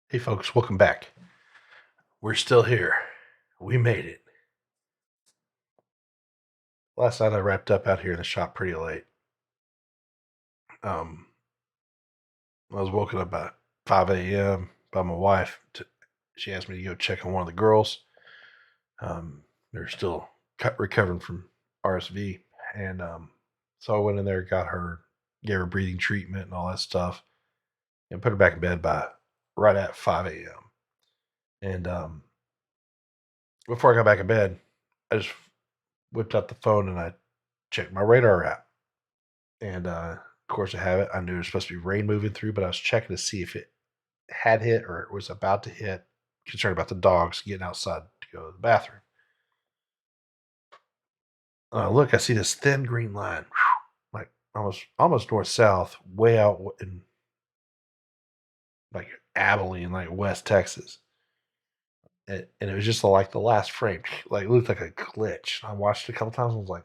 Hey, folks, welcome back. We're still here. We made it. Last night I wrapped up out here in the shop pretty late. Um, I was woken up at 5 a.m. by my wife. She asked me to go check on one of the girls. They're still recovering from RSV. And so I went in there, got her, gave her breathing treatment and all that stuff, and put her back in bed by right at 5 a.m. And before I got back in bed, I just whipped out the phone and I checked my radar app. And of course, I have it. I knew there was supposed to be rain moving through, but I was checking to see if it had hit or it was about to hit. Concerned about the dogs getting outside to go to the bathroom. Look, I see this thin green line, like almost north south, way out in like Abilene, like West Texas. And it was just like the last frame, like it looked like a glitch. I watched it a couple times. And I was like,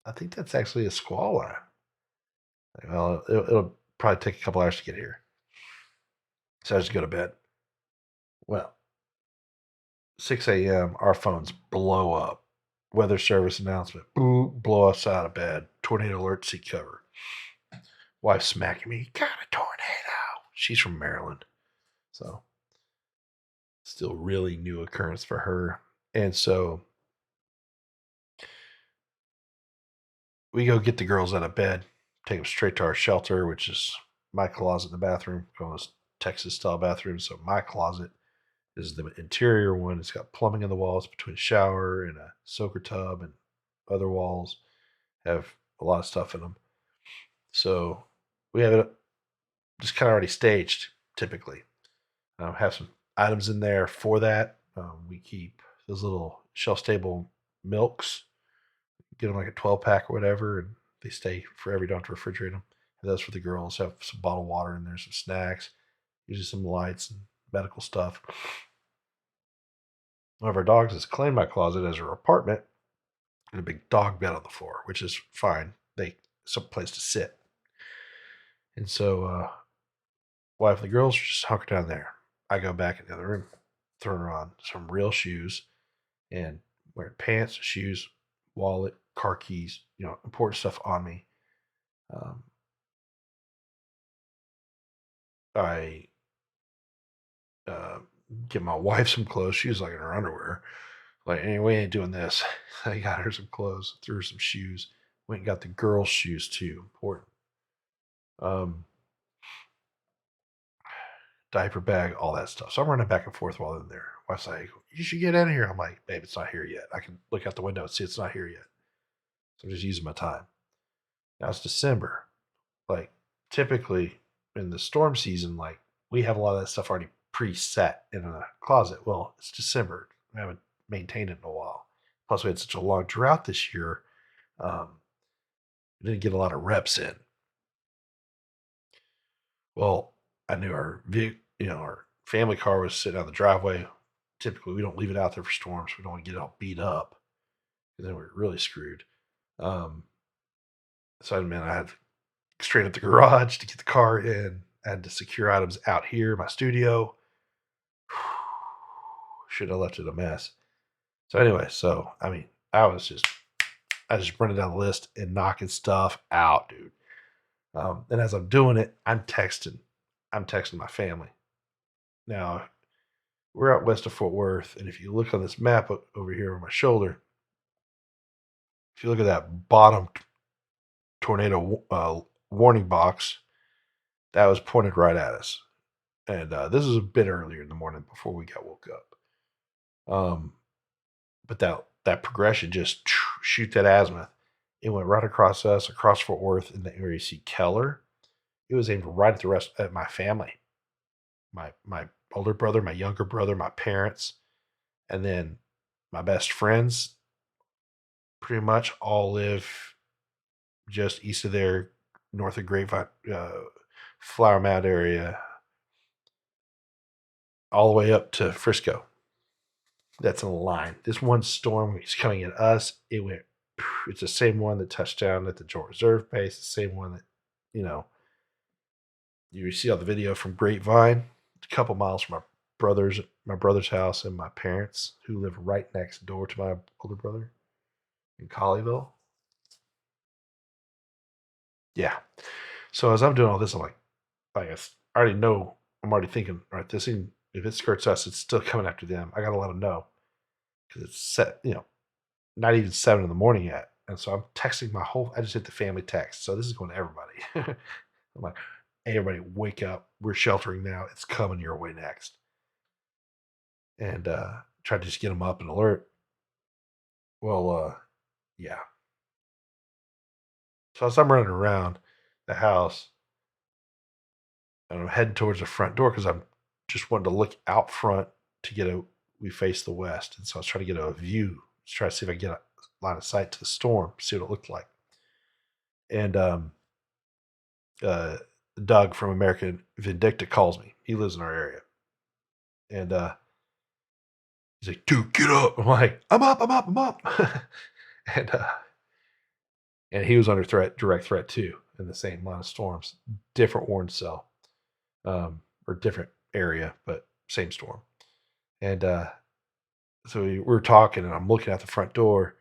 I think that's actually a squall line. Like, well, it'll probably take a couple hours to get here, so I just go to bed. Well, 6 a.m., our phones blow up. Weather service announcement. Boo, blow us out of bed. Tornado alert, seek cover. Wife smacking me. Got a tornado. She's from Maryland. So, still really new occurrence for her. And so, we go get the girls out of bed, take them straight to our shelter, which is my closet in the bathroom. One of those Texas style bathrooms. So, my closet is the interior one. It's got plumbing in the walls between a shower and a soaker tub, and other walls have a lot of stuff in them. So we have it just kind of already staged typically. Have some items in there for that. We keep those little shelf stable milks, get them like a 12 pack or whatever, and they stay forever. You don't have to refrigerate them. And those for the girls. Have some bottled water in there, some snacks, usually some lights and medical stuff. One of our dogs has claimed my closet as her apartment and a big dog bed on the floor, which is fine. They some place to sit. And so wife and the girls are just hunkered down there. I go back in the other room, throwing her on some real shoes and wearing pants, shoes, wallet, car keys, important stuff on me. Um, I uh, get my wife some clothes. She was like in her underwear. Like, hey, we ain't doing this. I got her some clothes, threw her some shoes. Went and got the girls' shoes too. Important. Um, Diaper bag, all that stuff. So I'm running back and forth while in there. Wife's like, you should get in here. I'm like, babe, it's not here yet. I can look out the window and see it's not here yet. So I'm just using my time. Now it's December. Like, typically in the storm season, like, we have a lot of that stuff already preset in a closet. Well, it's December. We haven't maintained it in a while. Plus, we had such a long drought this year. Um, we didn't get a lot of reps in. Well, I knew our our family car was sitting on the driveway. Typically, we don't leave it out there for storms. We don't want to get it all beat up because then we're really screwed. Um, so I had to straight up the garage to get the car in. I had to secure items out here, my studio. Should have left it a mess. So anyway, I just running down the list and knocking stuff out, dude. And as I'm doing it, I'm texting. I'm texting my family. Now, we're out west of Fort Worth, and if you look on this map over here on my shoulder, if you look at that bottom tornado warning box, that was pointed right at us. And this was a bit earlier in the morning before we got woke up. Um, but that progression just shoot that azimuth. It went right across us, across Fort Worth, in the area you see Keller. It was aimed right at the rest at my family, my older brother, my younger brother, my parents, and then my best friends. Pretty much all live just east of there, north of Grapevine, Flower Mound area, all the way up to Frisco. That's in a line. This one storm is coming at us. It went. It's the same one that touched down at the Joint Reserve Base. The same one that, you know, you see all the video from Grapevine, a couple miles from my brother's house and my parents, who live right next door to my older brother in Colleyville. Yeah. So as I'm doing all this, I'm like I already know. I'm already thinking, all right, this thing, if it skirts us, it's still coming after them. I gotta let them know because it's set. Not even 7 in the morning yet. And so I'm texting I just hit the family text. So this is going to everybody. I'm like, hey, everybody, wake up. We're sheltering now. It's coming your way next. And try to just get them up and alert. Well, yeah. So as I'm running around the house, and I'm heading towards the front door because I'm just wanting to look out front to we face the west. And so I was trying to get a view, to try to see if I can get a line of sight to the storm, see what it looked like. And uh, Doug from American Vindicta calls me. He lives in our area. And he's like, dude, get up. I'm like, I'm up, I'm up, I'm up. and and he was under direct threat too, in the same line of storms. Different warning cell, or different area, but same storm. And so we were talking, and I'm looking at the front door,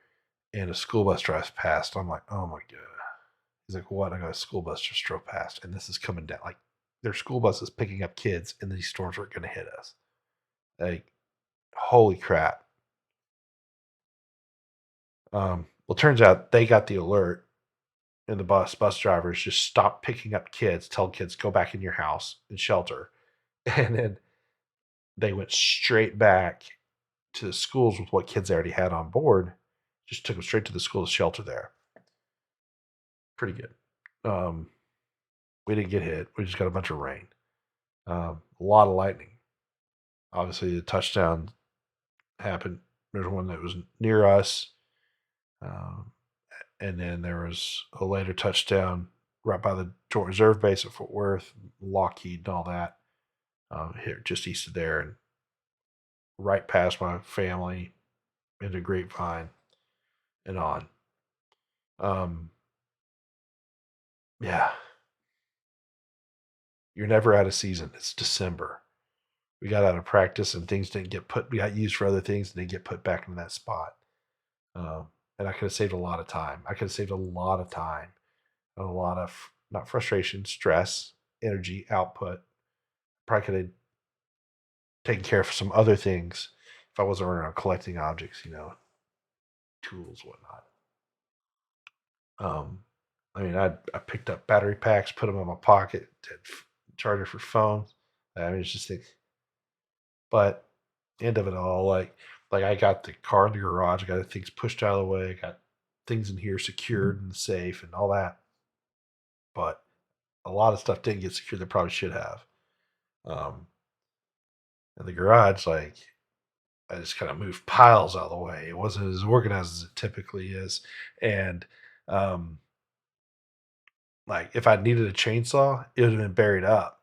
and a school bus drives past. I'm like, oh my God. He's like, what? I got a school bus just drove past, and this is coming down. Like, their school bus is picking up kids, and these storms are going to hit us. Like, holy crap. Well, turns out they got the alert, and the bus drivers just stopped picking up kids, tell kids, go back in your house and shelter. And then they went straight back to the schools with what kids they already had on board, just took them straight to the school to shelter there. Pretty good. We didn't get hit. We just got a bunch of rain. A lot of lightning. Obviously, the touchdown happened. There's one that was near us. And then there was a later touchdown right by the Joint Reserve Base at Fort Worth, Lockheed, and all that. Here, just east of there, and right past my family into Grapevine and on. Yeah. You're never out of season. It's December. We got out of practice and things didn't get put, we got used for other things and they get put back in that spot. And I could have saved a lot of time. I could have saved a lot of time and a lot of, not frustration, stress, energy, output. Probably could have taken care of some other things if I wasn't running around collecting objects, tools, whatnot. I mean, I picked up battery packs, put them in my pocket, charger for phones. I mean, it's just like, but end of it all, like I got the car in the garage, I got the things pushed out of the way, I got things in here secured in the safe and all that. But a lot of stuff didn't get secured that probably should have. In the garage, like I just kind of moved piles out of the way. It wasn't as organized as it typically is. And like if I needed a chainsaw, it would have been buried up.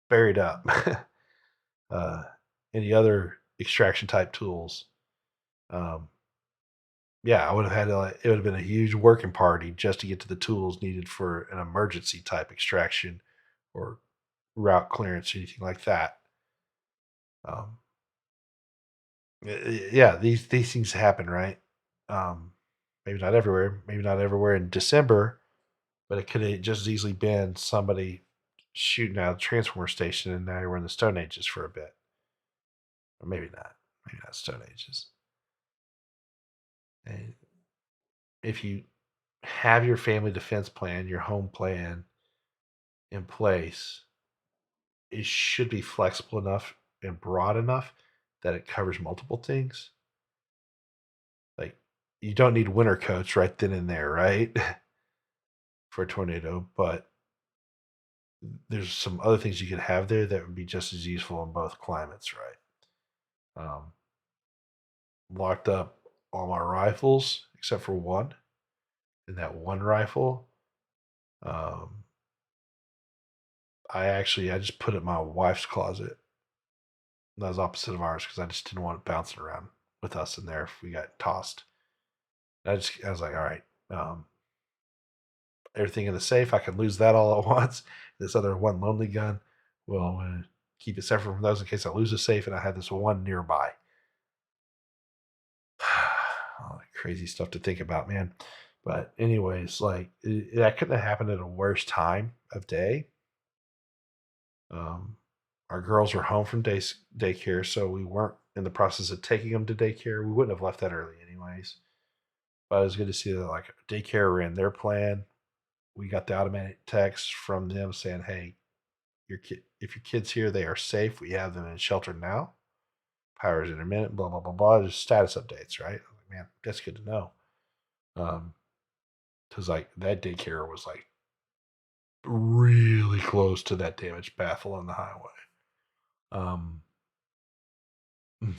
Buried up. uh any other extraction type tools. Um yeah, I would have had to, like, it would have been a huge working party just to get to the tools needed for an emergency type extraction or route clearance or anything like that. Um, yeah, these things happen, right? Um, maybe not everywhere in December, but it could have just as easily been somebody shooting out a transformer station, and now we're in the Stone Ages for a bit, or maybe not Stone Ages. And if you have your family defense plan, your home plan in place, it should be flexible enough and broad enough that it covers multiple things. Like you don't need winter coats right then and there, right? For a tornado, but there's some other things you could have there that would be just as useful in both climates, right? Locked up all my rifles except for one. And that one rifle, um, I just put it in my wife's closet. That was opposite of ours because I just didn't want it bouncing around with us in there if we got tossed. I was like, all right, everything in the safe, I could lose that all at once. This other one lonely gun will keep it separate from those in case I lose a safe, and I have this one nearby. All that crazy stuff to think about, man. But anyways, like that couldn't have happened at a worse time of day. Um, our girls were home from daycare, so we weren't in the process of taking them to daycare. We wouldn't have left that early, anyways. But it was good to see that like daycare ran their plan. We got the automatic text from them saying, "Hey, if your kid's here, they are safe. We have them in shelter now. Power is intermittent. Blah blah blah blah." Just status updates, right? Like, man, that's good to know. Because like that daycare was like really close to that damaged path along the highway. Um, mm,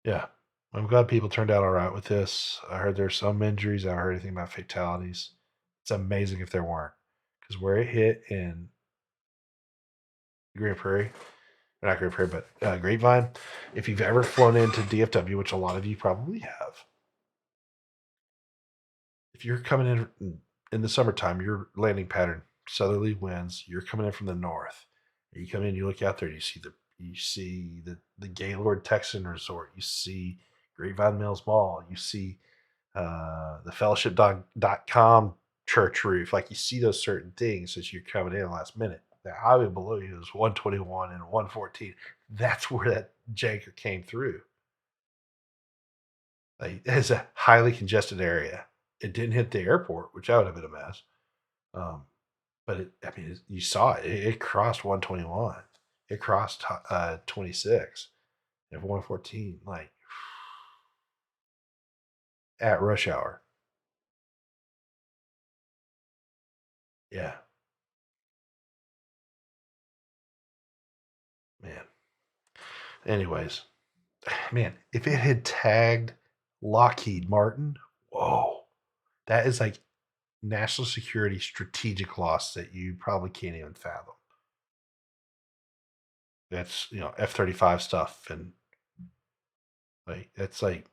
yeah, I'm glad people turned out all right with this. I heard there's some injuries. I haven't heard anything about fatalities. It's amazing if there weren't, because where it hit in Grand Prairie, not Grand Prairie, but Grapevine. If you've ever flown into DFW, which a lot of you probably have, if you're coming in the summertime, your landing pattern southerly winds. You're coming in from the north. You come in, you look out there, you see the Gaylord Texan Resort. You see Grapevine Mills Mall. You see the Fellowship.com church roof. Like you see those certain things as you're coming in last minute. The highway below you is 121 and 114. That's where that janker came through. Like it's a highly congested area. It didn't hit the airport, which that would have been a mess. Um, but you saw it. It crossed 121. It crossed 26 and 114, like at rush hour. Yeah, man. Anyways, man, if it had tagged Lockheed Martin, whoa, that is like national security strategic loss that you probably can't even fathom. That's F-35 stuff, and like that's like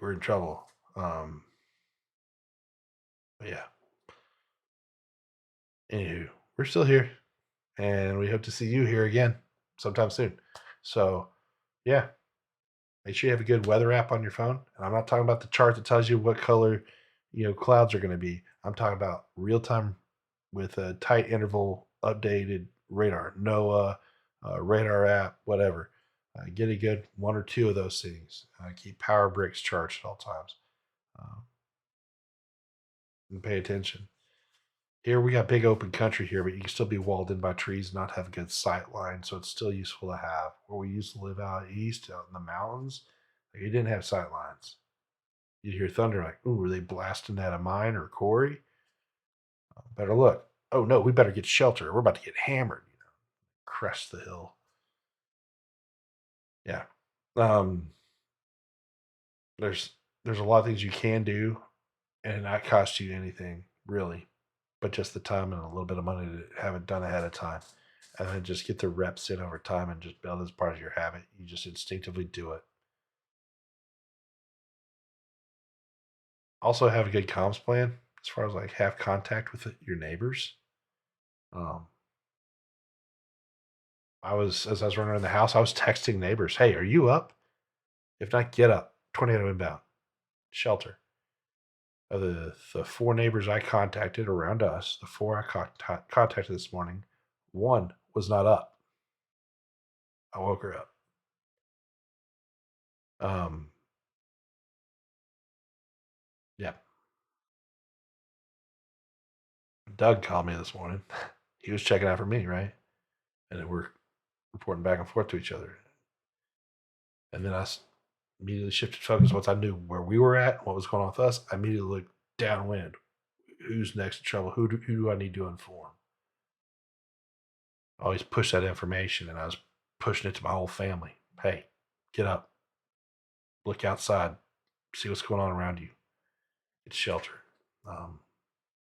we're in trouble. But yeah. Anywho, we're still here, and we hope to see you here again sometime soon. So yeah, make sure you have a good weather app on your phone. And I'm not talking about the chart that tells you what color clouds are going to be. I'm talking about real time with a tight interval updated radar, NOAA, radar app, whatever. Get a good one or two of those things. Keep power bricks charged at all times. Uh, and pay attention. Here we got big open country here, but you can still be walled in by trees, not have a good sight line, so it's still useful to have. Where we used to live out east, out in the mountains, like, you didn't have sight lines. You'd hear thunder, like, "Ooh, are they blasting at a mine or a quarry? Better look. Oh no, we better get shelter. We're about to get hammered." Crest the hill. Yeah. Um, there's there's a lot of things you can do, and not cost you anything really, but just the time and a little bit of money to have it done ahead of time, and then just get the reps in over time and just build as part of your habit. You just instinctively do it. Also, have a good comms plan as far as like have contact with your neighbors. Um, as I was running around the house, I was texting neighbors, "Hey, are you up? If not, get up. Tornado inbound. Shelter." Of the four neighbors I contacted around us, the four I contacted this morning, one was not up. I woke her up. Um, yeah. Doug called me this morning. He was checking out for me, right? And then we're reporting back and forth to each other. And then immediately shifted focus once I knew where we were at, what was going on with us. I immediately looked downwind. Who's next in trouble? Who do I need to inform? I always push that information, and I was pushing it to my whole family. Hey, get up, look outside, see what's going on around you. It's shelter, um,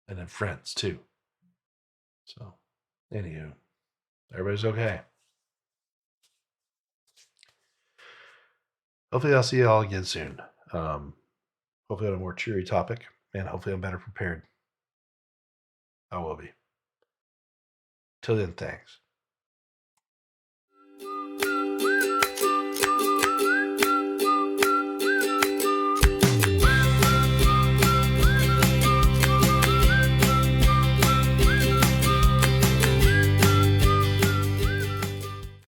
and then friends too. So, anywho, everybody's okay. Hopefully, I'll see you all again soon. Hopefully, on a more cheery topic, and hopefully, I'm better prepared. I will be. Till then, thanks.